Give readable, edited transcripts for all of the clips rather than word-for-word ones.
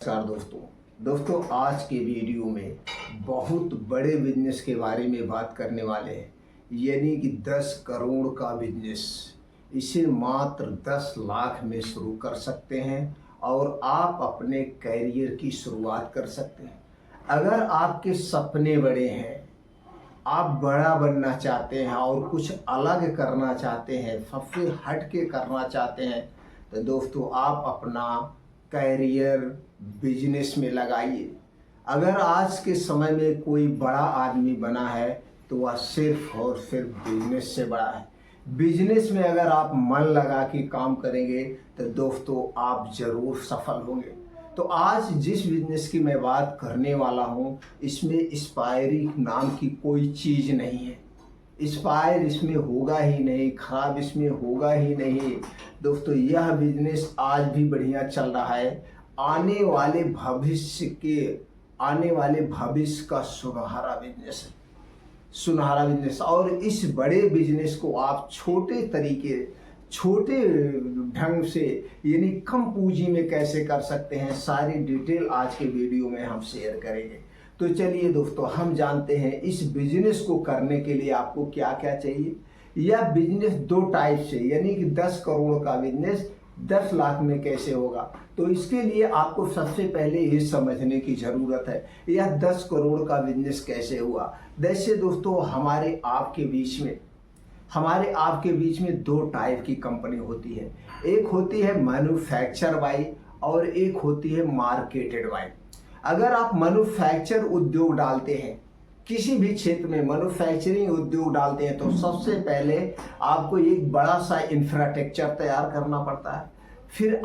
नमस्कार दोस्तों आज के वीडियो में बहुत बड़े बिजनेस के बारे में बात करने वाले हैं, यानी कि 10 करोड़ का बिजनेस। इसे मात्र 10 लाख में शुरू कर सकते हैं और आप अपने करियर की शुरुआत कर सकते हैं। अगर आपके सपने बड़े हैं, आप बड़ा बनना चाहते हैं और कुछ अलग करना चाहते हैं, सबसे हट के करना चाहते हैं, तो दोस्तों आप अपना कैरियर बिजनेस में लगाइए। अगर आज के समय में कोई बड़ा आदमी बना है तो वह सिर्फ और सिर्फ बिजनेस से बड़ा है। बिजनेस में अगर आप मन लगा के काम करेंगे तो दोस्तों आप जरूर सफल होंगे। तो आज जिस बिजनेस की मैं बात करने वाला हूँ, इसमें एक्सपायरी नाम की कोई चीज़ नहीं है। एक्सपायर इसमें होगा ही नहीं, खराब इसमें होगा ही नहीं। दोस्तों यह बिजनेस आज भी बढ़िया चल रहा है। आने वाले भविष्य का सुनहरा बिजनेस और इस बड़े बिजनेस को आप छोटे ढंग से यानी कम पूंजी में कैसे कर सकते हैं, सारी डिटेल आज के वीडियो में हम शेयर करेंगे। तो चलिए दोस्तों, हम जानते हैं इस बिजनेस को करने के लिए आपको क्या क्या चाहिए। यह बिजनेस दो टाइप से, यानी कि 10 करोड़ का बिजनेस 10 लाख में कैसे होगा। तो इसके लिए आपको सबसे पहले ये समझने की ज़रूरत है यह 10 करोड़ का बिजनेस कैसे हुआ। जैसे दोस्तों हमारे आपके बीच में दो टाइप की कंपनी होती है। एक होती है मैन्युफैक्चर बाई और एक होती है मार्केटेड बाई। अगर आप मैन्युफैक्चर उद्योग डालते हैं, किसी भी क्षेत्र में मैन्युफैक्चरिंग उद्योग डालते हैं, तो सबसे पहले आपको एक बड़ा सा इंफ्रास्ट्रक्चर तैयार करना पड़ता है। फिर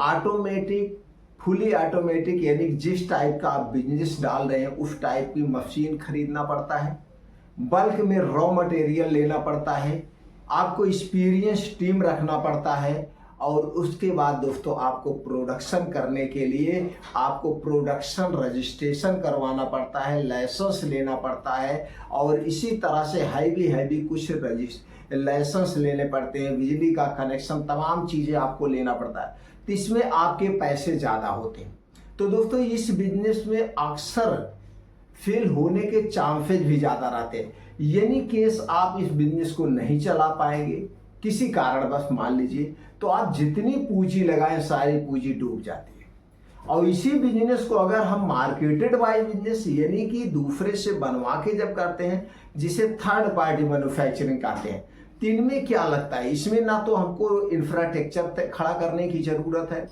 फुली ऑटोमेटिक यानी जिस टाइप का आप बिजनेस डाल रहे हैं उस टाइप की मशीन खरीदना पड़ता है। बल्क में रॉ मटेरियल लेना पड़ता है। आपको एक्सपीरियंस टीम रखना पड़ता है। और उसके बाद दोस्तों आपको प्रोडक्शन करने के लिए आपको प्रोडक्शन रजिस्ट्रेशन करवाना पड़ता है, लाइसेंस लेना पड़ता है। और इसी तरह से हैवी कुछ लाइसेंस लेने पड़ते हैं, बिजली का कनेक्शन, तमाम चीज़ें आपको लेना पड़ता है। तो इसमें आपके पैसे ज़्यादा होते हैं। तो दोस्तों इस बिजनेस में अक्सर फेल होने के चांसेस भी ज़्यादा रहते हैं। यानी केस आप इस बिजनेस को नहीं चला पाएंगे किसी कारणवश, मान लीजिए, तो आप जितनी पूंजी लगाएं सारी पूंजी डूब जाती है। और इसी बिजनेस को अगर हम मार्केटेड बाय बिजनेस यानी कि दूसरे से बनवा के जब करते हैं, जिसे थर्ड पार्टी मैन्युफैक्चरिंग कहते हैं, तो इनमें क्या लगता है, इसमें ना तो हमको इंफ्रास्ट्रक्चर खड़ा करने की जरूरत है,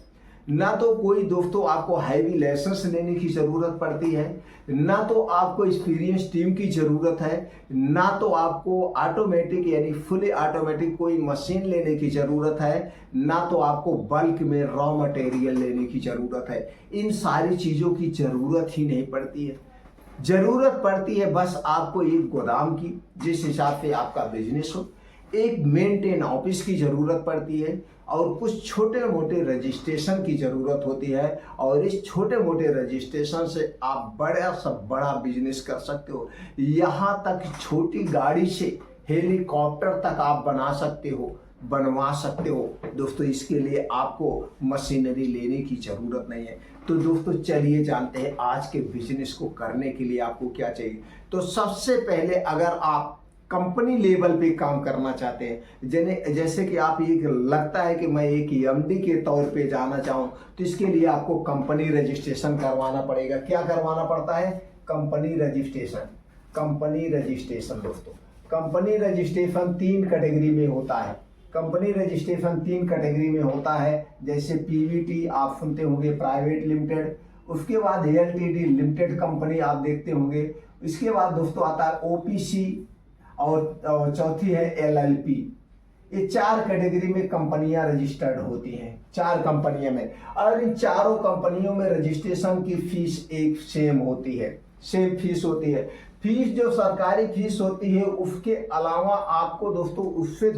ना तो कोई दोस्तों आपको हैवी लाइसेंस लेने की ज़रूरत पड़ती है, ना तो आपको एक्सपीरियंस टीम की ज़रूरत है, ना तो आपको ऑटोमेटिक यानी फुली ऑटोमेटिक कोई मशीन लेने की ज़रूरत है, ना तो आपको बल्क में रॉ मटेरियल लेने की ज़रूरत है। इन सारी चीज़ों की ज़रूरत ही नहीं पड़ती है। ज़रूरत पड़ती है बस आपको एक गोदाम की, जिस हिसाब से आपका बिजनेस हो, एक मेंटेन ऑफिस की ज़रूरत पड़ती है और कुछ छोटे मोटे रजिस्ट्रेशन की ज़रूरत होती है। और इस छोटे मोटे रजिस्ट्रेशन से आप बड़ा से बड़ा बिजनेस कर सकते हो। यहाँ तक छोटी गाड़ी से हेलीकॉप्टर तक आप बनवा सकते हो दोस्तों। इसके लिए आपको मशीनरी लेने की ज़रूरत नहीं है। तो दोस्तों चलिए जानते हैं आज के बिजनेस को करने के लिए आपको क्या चाहिए। तो सबसे पहले अगर आप कंपनी लेवल पे काम करना चाहते हैं, जैसे कि आप ये लगता है कि मैं एक एमडी के तौर पे जाना चाहूँ, तो इसके लिए आपको कंपनी रजिस्ट्रेशन करवाना पड़ेगा। क्या करवाना पड़ता है? कंपनी रजिस्ट्रेशन दोस्तों, कंपनी रजिस्ट्रेशन 3 कैटेगरी में होता है। कंपनी रजिस्ट्रेशन 3 कैटेगरी में होता है, जैसे पीवीटी आप सुनते होंगे, प्राइवेट लिमिटेड। उसके बाद एलटीडी लिमिटेड कंपनी आप देखते होंगे। इसके बाद दोस्तों आता है ओपीसी और चौथी है एलएलपी। ये 4 कैटेगरी में कंपनियां रजिस्टर्ड होती हैं, 4 कंपनियों में। और इन चारों कंपनियों में रजिस्ट्रेशन की फीस एक सेम फीस होती है। फीस जो सरकारी फीस होती है, उसके अलावा आपको दोस्तों उससे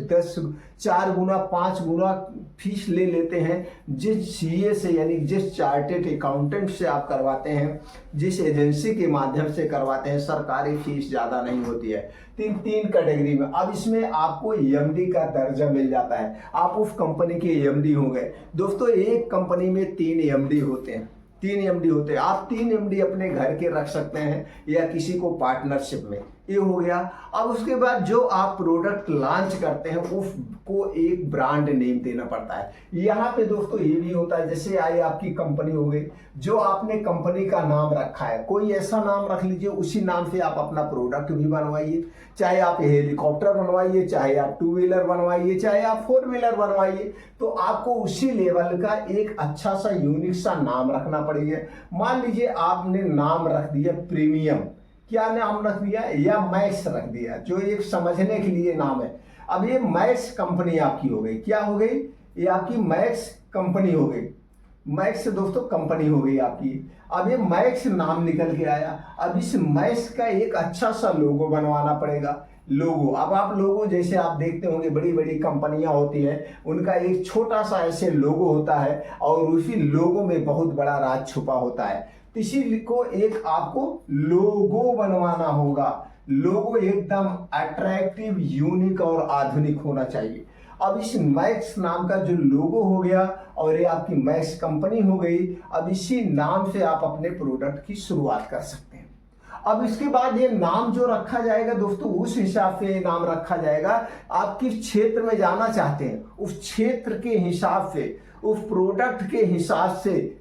4 गुना 5 गुना फीस ले लेते हैं जिस सीए से, यानी जिस चार्टेड अकाउंटेंट से आप करवाते हैं, जिस एजेंसी के माध्यम से करवाते हैं। सरकारी फीस ज़्यादा नहीं होती है। 3 कैटेगरी में। अब इसमें आपको एमडी का दर्जा मिल जाता है, आप उस कंपनी के एमडी हो गए। दोस्तों एक कंपनी में 3 एमडी होते हैं। 3 एमडी होते हैं। आप 3 एमडी अपने घर के रख सकते हैं या किसी को पार्टनरशिप में, ये हो गया। अब उसके बाद जो आप प्रोडक्ट लॉन्च करते हैं उसको एक ब्रांड नेम देना पड़ता है। यहाँ पे दोस्तों ये भी होता है, जैसे आई आपकी कंपनी हो गई, जो आपने कंपनी का नाम रखा है, कोई ऐसा नाम रख लीजिए, उसी नाम से आप अपना प्रोडक्ट भी बनवाइए। चाहे आप हेलीकॉप्टर बनवाइए, चाहे आप 2 व्हीलर बनवाइए, चाहे आप 4 व्हीलर बनवाइए, तो आपको उसी लेवल का एक अच्छा सा यूनिक सा नाम रखना पड़ेगा। मान लीजिए आपने नाम रख दिया प्रीमियम, क्या नाम रख दिया, या मैक्स रख दिया, जो एक समझने के लिए नाम है। अब ये मैक्स कंपनी आपकी हो गई, क्या हो गई, ये आपकी मैक्स कंपनी हो गई। मैक्स दोस्तों कंपनी हो गई आपकी। अब ये मैक्स नाम निकल के आया। अब इस मैक्स का एक अच्छा सा लोगो बनवाना पड़ेगा। लोगो, अब आप लोगो जैसे आप देखते होंगे बड़ी बड़ी कंपनियां होती हैं, उनका एक छोटा सा ऐसे लोगो होता है और उसी लोगो में बहुत बड़ा राज छुपा होता है। तो इसी को एक आपको लोगो बनवाना होगा। लोगो एकदम अट्रैक्टिव, यूनिक और आधुनिक होना चाहिए। अब इस मैक्स नाम का जो लोगो हो गया और ये आपकी मैक्स कंपनी हो गई। अब इसी नाम से आप अपने प्रोडक्ट की शुरुआत कर सकते हैं। अब इसके बाद ये नाम जो रखा जाएगा दोस्तों, उस हिसाब से ये नाम रखा जाएगा। आप किस क्षेत्र में जाना चाहते हैं, उस क्षेत्र के हिसाब से, उस प्रोडक्ट के हिसाब से,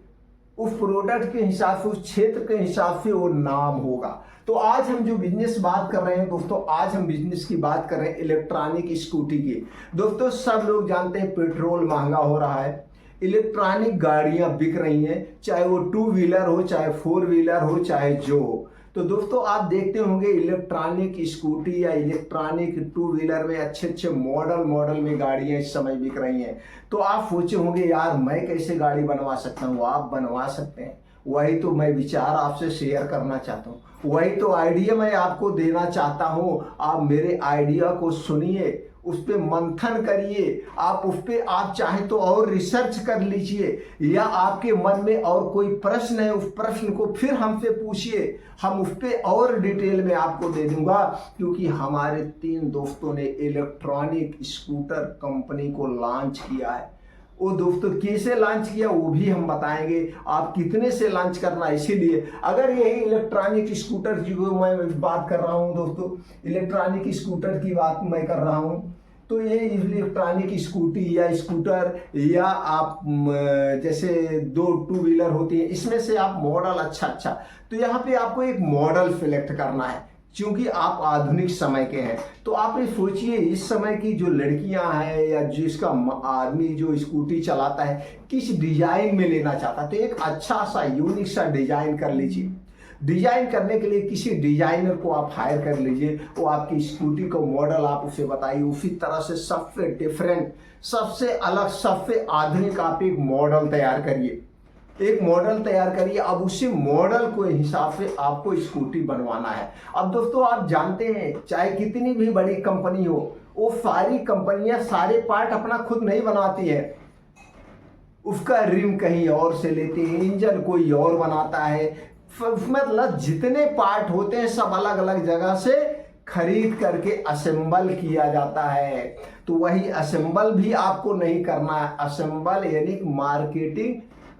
उस क्षेत्र के हिसाब से वो नाम होगा। तो आज हम जो बिजनेस बात कर रहे हैं दोस्तों, आज हम बिजनेस की बात कर रहे हैं इलेक्ट्रॉनिक स्कूटी की। दोस्तों सब लोग जानते हैं पेट्रोल महंगा हो रहा है, इलेक्ट्रॉनिक गाड़ियां बिक रही हैं, चाहे वो 2 व्हीलर हो, चाहे 4 व्हीलर हो, चाहे जो हो। तो दोस्तों आप देखते होंगे इलेक्ट्रॉनिक स्कूटी या इलेक्ट्रॉनिक 2 व्हीलर में अच्छे अच्छे मॉडल में गाड़ियां इस समय बिक रही हैं। तो आप सोचे होंगे यार मैं कैसे गाड़ी बनवा सकता हूँ, आप बनवा सकते हैं। वही तो मैं विचार आपसे शेयर करना चाहता हूँ, वही तो आइडिया मैं आपको देना चाहता हूँ। आप मेरे आइडिया को सुनिए, उस पर मंथन करिए, आप उस पर आप चाहे तो और रिसर्च कर लीजिए, या आपके मन में और कोई प्रश्न है उस प्रश्न को फिर हमसे पूछिए, हम उस पर और डिटेल में आपको दे दूंगा। क्योंकि हमारे 3 दोस्तों ने इलेक्ट्रॉनिक स्कूटर कंपनी को लॉन्च किया है। वो दोस्तों कैसे लॉन्च किया वो भी हम बताएंगे, आप कितने से लॉन्च करना है। इसीलिए अगर यही इलेक्ट्रॉनिक स्कूटर की मैं बात कर रहा हूँ दोस्तों, इलेक्ट्रॉनिक स्कूटर की बात मैं कर रहा हूँ, तो ये इलेक्ट्रॉनिक स्कूटी या स्कूटर या आप जैसे 2 व्हीलर होती है, इसमें से आप मॉडल अच्छा, तो यहाँ पे आपको एक मॉडल सिलेक्ट करना है। क्योंकि आप आधुनिक समय के हैं, तो आप ये सोचिए इस समय की जो लड़कियां हैं या जिसका आदमी जो स्कूटी चलाता है किस डिजाइन में लेना चाहता है, तो एक अच्छा सा यूनिक सा डिजाइन कर लीजिए। डिजाइन करने के लिए किसी डिजाइनर को आप हायर कर लीजिए, वो आपकी स्कूटी को मॉडल आप उसे बताइए, उसी तरह से सबसे डिफरेंट, सबसे अलग, सबसे आधुनिक आप एक मॉडल तैयार करिए, एक मॉडल तैयार करिए। अब उसी मॉडल को हिसाब से आपको स्कूटी बनवाना है। अब दोस्तों आप जानते हैं चाहे कितनी भी बड़ी कंपनी हो, वो सारी कंपनियां सारे पार्ट अपना खुद नहीं बनाती है। उसका रिम कहीं और से लेते हैं, इंजन कोई और बनाता है, मतलब जितने पार्ट होते हैं सब अलग अलग जगह से खरीद करके असेंबल किया जाता है। तो वही असेंबल भी आपको नहीं करना है, असेंबल यानी मार्केटिंग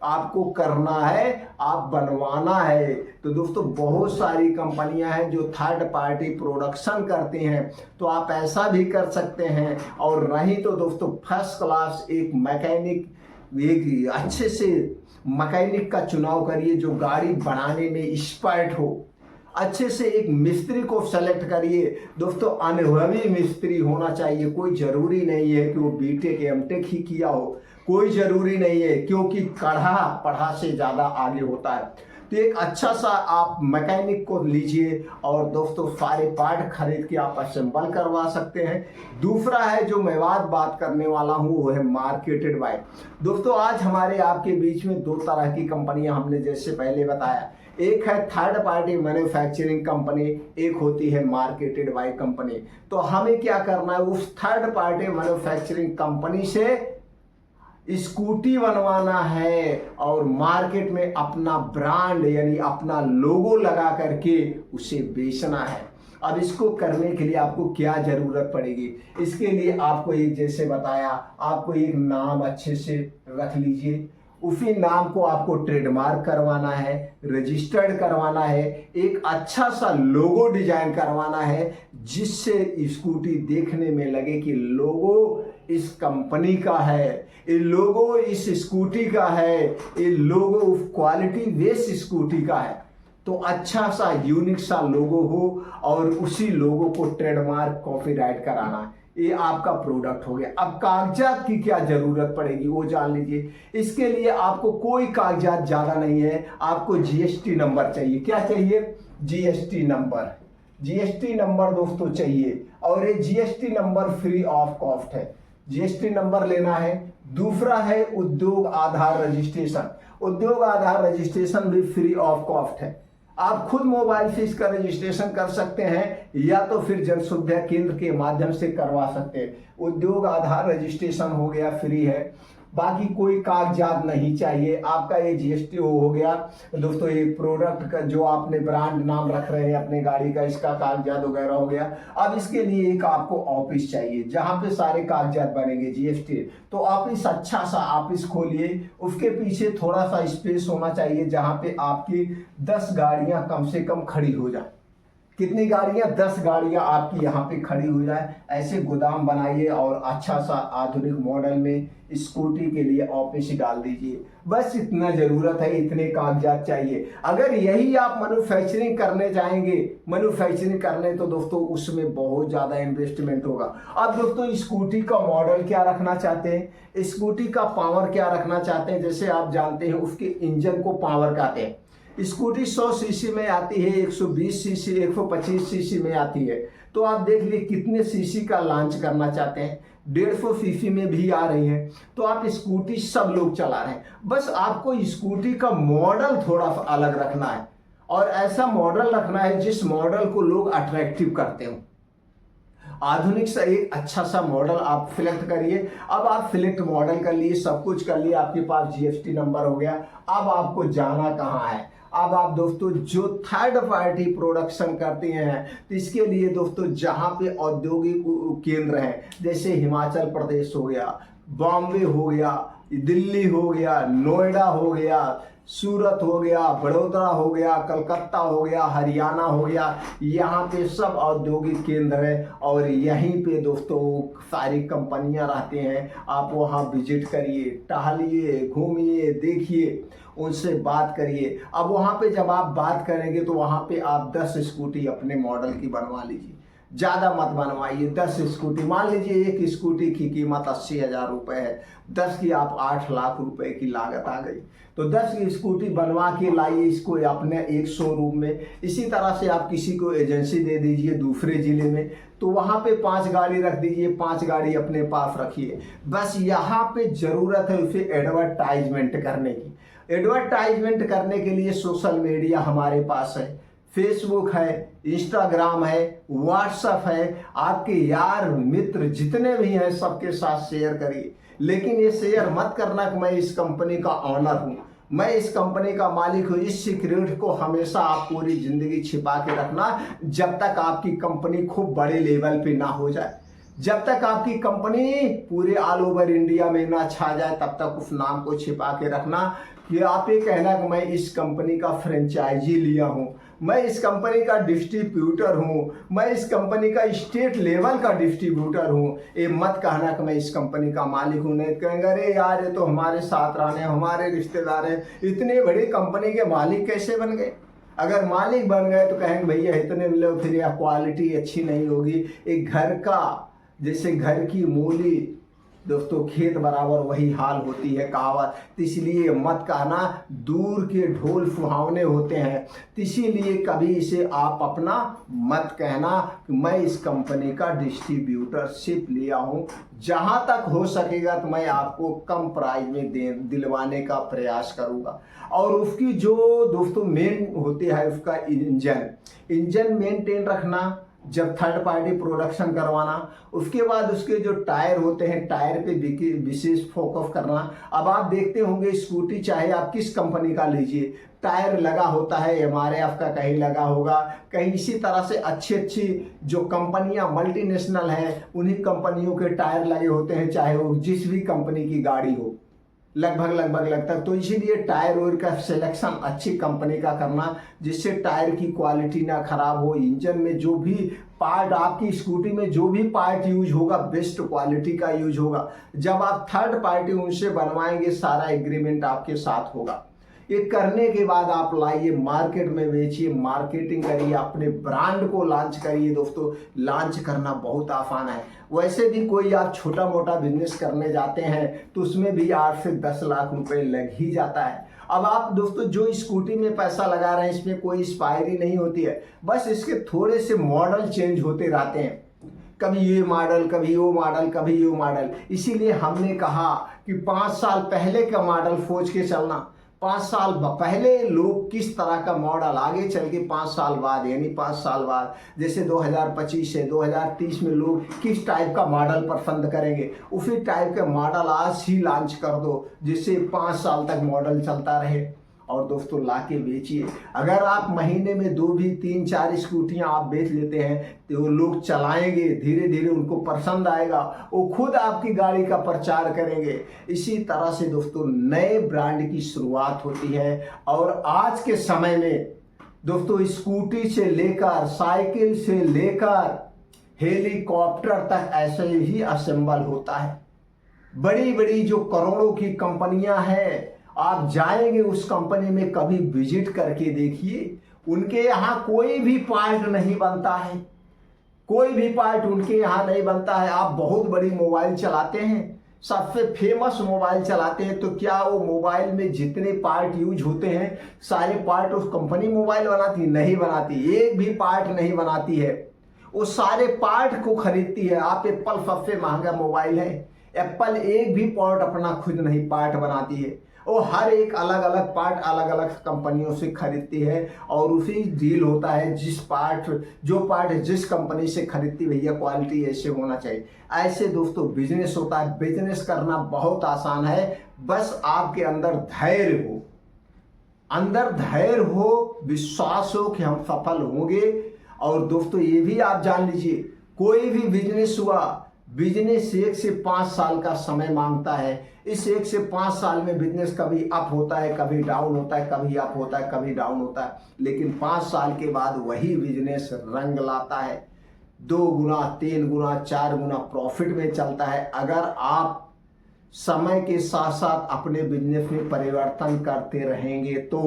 आपको करना है, आप बनवाना है। तो दोस्तों बहुत सारी कंपनियां हैं जो थर्ड पार्टी प्रोडक्शन करती हैं, तो आप ऐसा भी कर सकते हैं। और नहीं तो दोस्तों फर्स्ट क्लास एक मैकेनिक, एक अच्छे से मैकेनिक का चुनाव करिए जो गाड़ी बनाने में एक्सपर्ट हो। अच्छे से एक मिस्त्री को सेलेक्ट करिए दोस्तों, अनुभवी मिस्त्री होना चाहिए। कोई जरूरी नहीं है कि वो बीटेक एमटेक ही किया हो, कोई जरूरी नहीं है, क्योंकि पढ़ा से ज़्यादा आगे होता है। तो एक अच्छा सा आप मैकेनिक को लीजिए और दोस्तों सारे पार्ट खरीद के आप असेंबल करवा सकते हैं। दूसरा है जो मैं बात करने वाला हूँ वो है मार्केटेड बाय। दोस्तों आज हमारे आपके बीच में 2 तरह की कंपनियां हमने जैसे पहले बताया, एक है थर्ड पार्टी मैन्युफैक्चरिंग कंपनी, एक होती है मार्केटेड बाय कंपनी। तो हमें क्या करना है, उस थर्ड पार्टी मैन्युफैक्चरिंग कंपनी से स्कूटी बनवाना है और मार्केट में अपना ब्रांड यानी अपना लोगो लगा करके उसे बेचना है। अब इसको करने के लिए आपको क्या जरूरत पड़ेगी, इसके लिए आपको एक जैसे बताया, आपको एक नाम अच्छे से रख लीजिए, उसी नाम को आपको ट्रेडमार्क करवाना है, रजिस्टर्ड करवाना है, एक अच्छा सा लोगो डिजाइन करवाना है जिससे स्कूटी देखने में लगे कि लोगो इस कंपनी का है, ये लोगो इस स्कूटी का है, ये लोगो क्वालिटी बेस स्कूटी का है। तो अच्छा सा यूनिक सा लोगो हो और उसी लोगो को ट्रेडमार्क कॉपीराइट कराना है। ये आपका प्रोडक्ट हो गया। अब कागजात की क्या जरूरत पड़ेगी वो जान लीजिए। इसके लिए आपको कोई कागजात ज्यादा नहीं है, आपको जीएसटी नंबर चाहिए। क्या चाहिए? GST number. जीएसटी नंबर दोस्तों चाहिए और ये GST number free of cost है। जीएसटी नंबर लेना है। दूसरा है उद्योग आधार रजिस्ट्रेशन। उद्योग आधार रजिस्ट्रेशन भी फ्री ऑफ कॉस्ट है। आप खुद मोबाइल से इसका रजिस्ट्रेशन कर सकते हैं या तो फिर जन सुविधा केंद्र के माध्यम से करवा सकते हैं। उद्योग आधार रजिस्ट्रेशन हो गया, फ्री है। बाकी कोई कागजात नहीं चाहिए। आपका ये जीएसटी हो गया दोस्तों। ये प्रोडक्ट का जो आपने ब्रांड नाम रख रहे हैं अपने गाड़ी का, इसका कागजात वगैरह हो गया। अब इसके लिए एक आपको ऑफिस चाहिए जहां पे सारे कागजात बनेंगे जीएसटी। तो ऑफिस, अच्छा सा ऑफिस खोलिए। उसके पीछे थोड़ा सा स्पेस होना चाहिए जहां पे आपकी 10 गाड़ियां कम से कम खड़ी हो जाए। कितनी गाड़ियां? 10 गाड़ियां आपकी यहाँ पे खड़ी हो जाए। ऐसे गोदाम बनाइए और अच्छा सा आधुनिक मॉडल में स्कूटी के लिए ऑफिस डाल दीजिए। बस इतना जरूरत है, इतने कागजात चाहिए। अगर यही आप मैन्युफैक्चरिंग करने जाएंगे, मैन्युफैक्चरिंग करने, तो दोस्तों उसमें बहुत ज्यादा इन्वेस्टमेंट होगा। अब दोस्तों स्कूटी का मॉडल क्या रखना चाहते हैं, स्कूटी का पावर क्या रखना चाहते हैं? जैसे आप जानते हैं उसके इंजन को पावर कहते हैं। स्कूटी 100 सीसी में आती है, 120 सीसी, 125 सीसी में आती है। तो आप देख लिए कितने सीसी का लॉन्च करना चाहते हैं। 150 सीसी में भी आ रही है। तो आप स्कूटी सब लोग चला रहे हैं। बस आपको स्कूटी का मॉडल थोड़ा सा अलग रखना है और ऐसा मॉडल रखना है जिस मॉडल को लोग अट्रैक्टिव करते हो। आधुनिक सा एक अच्छा सा मॉडल आप सिलेक्ट करिए। अब आप सिलेक्ट मॉडल कर लिए, सब कुछ कर लिए, आपके पास जीएसटी नंबर हो गया। अब आपको जाना कहाँ है? अब आप दोस्तों जो थर्ड पार्टी प्रोडक्शन करते हैं, तो इसके लिए दोस्तों जहां पे औद्योगिक केंद्र हैं, जैसे हिमाचल प्रदेश हो गया, बॉम्बे हो गया, दिल्ली हो गया, नोएडा हो गया, सूरत हो गया, बड़ौदा हो गया, कलकत्ता हो गया, हरियाणा हो गया, यहाँ पे सब औद्योगिक केंद्र है और यहीं पे दोस्तों सारी कंपनियां रहते हैं। आप वहाँ विजिट करिए, टहलिए, घूमिए, देखिए, उनसे बात करिए। अब वहाँ पे जब आप बात करेंगे तो वहाँ पे आप 10 स्कूटी अपने मॉडल की बनवा लीजिए। ज़्यादा मत बनवाइए। 10 स्कूटी, मान लीजिए एक स्कूटी की कीमत 80,000 रुपये है, 10 की आप 8 लाख रुपए की लागत आ गई। तो 10 की स्कूटी बनवा के लाइए इसको अपने एक शोरूम में। इसी तरह से आप किसी को एजेंसी दे दीजिए दूसरे जिले में, तो वहाँ पे 5 गाड़ी रख दीजिए, 5 गाड़ी अपने पास रखिए। बस यहाँ पे ज़रूरत है उसे एडवर्टाइजमेंट करने की। एडवर्टाइजमेंट करने के लिए सोशल मीडिया हमारे पास है, फेसबुक है, इंस्टाग्राम है, व्हाट्सएप है। आपके यार मित्र जितने भी हैं सबके साथ शेयर करिए। लेकिन ये शेयर मत करना कि मैं इस कंपनी का ऑनर हूँ, मैं इस कंपनी का मालिक हूँ। इस सीक्रेट को हमेशा आप पूरी जिंदगी छिपा के रखना जब तक आपकी कंपनी खूब बड़े लेवल पे ना हो जाए। जब तक आपकी कंपनी पूरे ऑल ओवर इंडिया में ना छा जाए तब तक उस नाम को छिपा के रखना कि आप ये कहना कि मैं इस कंपनी का फ्रेंचाइजी लिया हूँ, मैं इस कंपनी का डिस्ट्रीब्यूटर हूँ, मैं इस कंपनी का स्टेट लेवल का डिस्ट्रीब्यूटर हूँ। ये मत कहना कि मैं इस कंपनी का मालिक हूँ। नहीं कहेंगे अरे यार ये तो हमारे साथ रहने, हमारे रिश्तेदार हैं, इतने बड़ी कंपनी के मालिक कैसे बन गए? अगर मालिक बन गए तो कहेंगे भैया इतने मिले, फिर यह क्वालिटी अच्छी नहीं होगी। एक घर का, जैसे घर की मूली दोस्तों खेत बराबर वही हाल होती है कहावत। तो इसलिए मत कहना दूर के ढोल सुहावने होते हैं। तो इसीलिए कभी इसे आप अपना मत कहना कि मैं इस कंपनी का डिस्ट्रीब्यूटरशिप लिया हूँ। जहाँ तक हो सकेगा तो मैं आपको कम प्राइस में दिलवाने का प्रयास करूँगा। और उसकी जो दोस्तों मेन होती है उसका इंजन मेंटेन रखना जब थर्ड पार्टी प्रोडक्शन करवाना। उसके बाद उसके जो टायर होते हैं, टायर पे विशेष फोकस करना। अब आप देखते होंगे स्कूटी चाहे आप किस कंपनी का लीजिए, टायर लगा होता है, एमआरएफ का कहीं लगा होगा, कहीं इसी तरह से अच्छी अच्छी जो कंपनियां मल्टीनेशनल हैं उन्हीं कंपनियों के टायर लगे होते हैं, चाहे वो जिस भी कंपनी की गाड़ी हो। लगभग लगता है। तो इसीलिए टायर ओयर का सिलेक्शन अच्छी कंपनी का करना, जिससे टायर की क्वालिटी ना खराब हो। इंजन में जो भी पार्ट, आपकी स्कूटी में जो भी पार्ट यूज होगा बेस्ट क्वालिटी का यूज होगा। जब आप थर्ड पार्टी उनसे बनवाएंगे सारा एग्रीमेंट आपके साथ होगा। ये करने के बाद आप लाइए मार्केट में बेचिए, मार्केटिंग करिए, अपने ब्रांड को लॉन्च करिए। दोस्तों लॉन्च करना बहुत आसान है। वैसे भी कोई आप छोटा मोटा बिजनेस करने जाते हैं तो उसमें भी 8 से 10 लाख रुपए लग ही जाता है। अब आप दोस्तों जो स्कूटी में पैसा लगा रहे हैं इसमें कोई एक्सपायरी नहीं होती है, बस इसके थोड़े से मॉडल चेंज होते रहते हैं, कभी ये मॉडल, कभी वो मॉडल, कभी ये मॉडल। इसीलिए हमने कहा कि 5 साल पहले का मॉडल खोज के चलना। 5 साल पहले लोग किस तरह का मॉडल, आगे चल के 5 साल बाद, यानी 5 साल बाद जैसे 2025 से 2030 में लोग किस टाइप का मॉडल पसंद करेंगे, उसी टाइप का मॉडल आज ही लॉन्च कर दो जिससे 5 साल तक मॉडल चलता रहे। और दोस्तों लाके बेचिए। अगर आप महीने में 2 भी 3 4 स्कूटियां आप बेच लेते हैं तो वो लोग चलाएंगे, धीरे धीरे उनको पसंद आएगा, वो खुद आपकी गाड़ी का प्रचार करेंगे। इसी तरह से दोस्तों नए ब्रांड की शुरुआत होती है। और आज के समय में दोस्तों स्कूटी से लेकर, साइकिल से लेकर हेलीकॉप्टर तक ऐसे ही असेंबल होता है। बड़ी बड़ी जो करोड़ों की कंपनियां हैं, आप जाएंगे उस कंपनी में कभी विजिट करके देखिए, उनके यहाँ कोई भी पार्ट नहीं बनता है, कोई भी पार्ट उनके यहाँ नहीं बनता है। आप बहुत बड़ी मोबाइल चलाते हैं, सबसे फेमस मोबाइल चलाते हैं, तो क्या वो मोबाइल में जितने पार्ट यूज होते हैं सारे पार्ट उस कंपनी मोबाइल बनाती? नहीं बनाती, एक भी पार्ट नहीं बनाती है। वो सारे पार्ट को खरीदती है। आप एप्पल सबसे महंगा मोबाइल है, एप्पल एक भी पार्ट अपना खुद नहीं पार्ट बनाती है, वो हर एक अलग अलग पार्ट अलग अलग कंपनियों से खरीदती है। और उसी डील होता है, जो पार्ट जिस कंपनी से खरीदती, भैया क्वालिटी ऐसे होना चाहिए। ऐसे दोस्तों बिजनेस होता है। बिजनेस करना बहुत आसान है, बस आपके अंदर धैर्य हो, विश्वास हो कि हम सफल होंगे। और दोस्तों ये भी आप जान लीजिए, कोई भी बिजनेस हुआ, बिजनेस 1 से 5 साल का समय मांगता है। इस 1 से 5 साल में बिजनेस कभी अप होता है, कभी डाउन होता है, कभी अप होता है, कभी डाउन होता है, लेकिन 5 साल के बाद वही बिजनेस रंग लाता है। 2 गुना, 3 गुना, 4 गुना प्रॉफिट में चलता है। अगर आप समय के साथ साथ अपने बिजनेस में परिवर्तन करते रहेंगे तो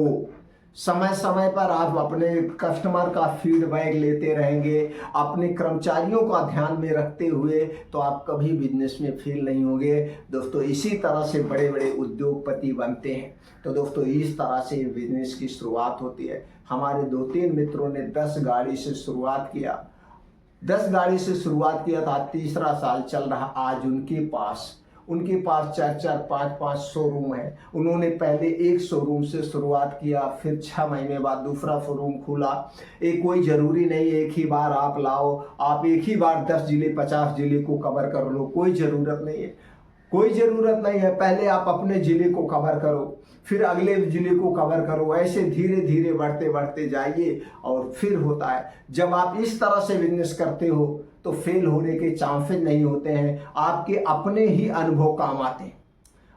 समय समय पर आप अपने कस्टमर का फीडबैक लेते रहेंगे, अपने कर्मचारियों का ध्यान में रखते हुए, तो आप कभी बिजनेस में फेल नहीं होंगे। दोस्तों इसी तरह से बड़े बड़े उद्योगपति बनते हैं। तो दोस्तों इस तरह से बिजनेस की शुरुआत होती है। हमारे 2-3 मित्रों ने 10 गाड़ी से शुरुआत किया, 10 गाड़ी से शुरुआत किया था, तीसरा साल चल रहा। आज उनके पास 4-4, 5-5 शोरूम है। उन्होंने पहले एक शोरूम से शुरुआत किया, फिर 6 महीने बाद दूसरा शोरूम खुला। एक कोई जरूरी नहीं एक ही बार आप लाओ, आप एक ही बार 10 जिले 50 जिले को कवर कर लो, कोई ज़रूरत नहीं है, कोई ज़रूरत नहीं है। पहले आप अपने ज़िले को कवर करो, फिर अगले ज़िले को कवर करो, ऐसे धीरे धीरे बढ़ते बढ़ते जाइए। और फिर होता है जब आप इस तरह से बिजनेस करते हो तो फेल होने के चांसेस नहीं होते हैं। आपके अपने ही अनुभव काम आते हैं,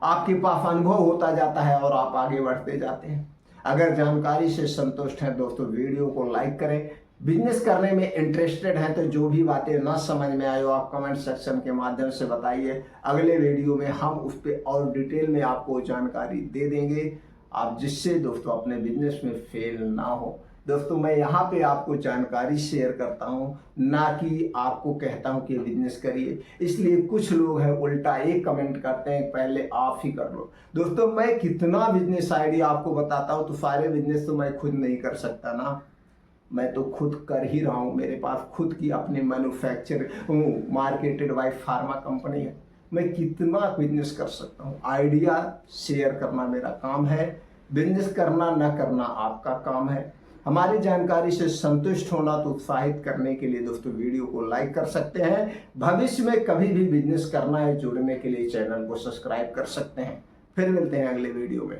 आपके पास अनुभव होता जाता है और आप आगे बढ़ते जाते हैं। अगर जानकारी से संतुष्ट हैं दोस्तों वीडियो को लाइक करें। बिजनेस करने में इंटरेस्टेड हैं तो जो भी बातें ना समझ में आए हो आप कमेंट सेक्शन के माध्यम से बताइए। अगले वीडियो में हम उस पर और डिटेल में आपको जानकारी दे देंगे, आप जिससे दोस्तों अपने बिजनेस में फेल ना हो। दोस्तों मैं यहाँ पे आपको जानकारी शेयर करता हूँ, ना कि आपको कहता हूँ कि बिजनेस करिए। इसलिए कुछ लोग हैं उल्टा एक कमेंट करते हैं पहले आप ही कर लो। दोस्तों मैं कितना बिजनेस आइडिया आपको बताता हूँ, तो सारे बिजनेस तो मैं खुद नहीं कर सकता ना, मैं तो खुद कर ही रहा हूँ। मेरे पास खुद की अपनी manufacture marketed bye pharma company है। मैं कितना बिजनेस कर सकता हूँ। आइडिया शेयर करना मेरा काम है, बिजनेस करना ना करना आपका काम है। हमारी जानकारी से संतुष्ट होना तो उत्साहित करने के लिए दोस्तों वीडियो को लाइक कर सकते हैं। भविष्य में कभी भी बिजनेस करना है जुड़ने के लिए चैनल को सब्सक्राइब कर सकते हैं। फिर मिलते हैं अगले वीडियो में।